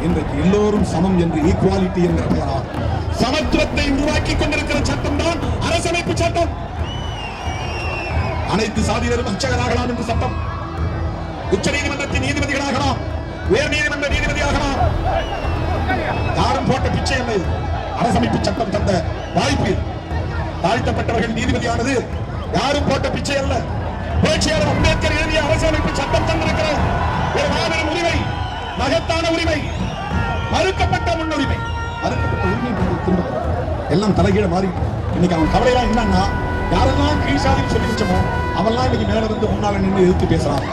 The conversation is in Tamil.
இன்றைக்கு எல்லோரும் சமம் என்று ஈக்குவாலிட்டி என்கிற பெயரால் சமத்துவத்தை உருவாக்கி கொண்டிருக்கிற சட்டம் தான் அரசமைப்பு சட்டம். அனைத்து சாதியினரும் அர்ச்சகராகலாம் என்று சட்டம். உச்ச நீதிமன்றத்தின் நீதிபதிகளாகலாம், உயர் நீதிமன்ற நீதிபதியாகலாம். யாரும் போட்ட பிச்சை அல்ல. அரசமைப்பு சட்டம் தந்த வாய்ப்பு. தாழ்த்தப்பட்டவர்கள் நீதிபதியானது யாரும் போட்ட பிச்சை அல்ல. புரட்சியாளர் அம்பேத்கர் எழுதிய அரசியலமைப்பு சட்டம் தந்திருக்கிறது. ஒரு மாபெரும் உரிமை, மகத்தான உரிமை, மறுக்கப்பட்ட முன்னுரிமை, மறுக்கப்பட்ட உரிமை எல்லாம் தலைகீழ மாறி. இன்னைக்கு அவன் கவலையெல்லாம் என்னன்னா, யாரெல்லாம் கீழ்சாதி சொல்லி வச்சோமோ அவெல்லாம் இன்னைக்கு மேல வந்து முன்னால நின்று எதிர்த்து பேசுறான்.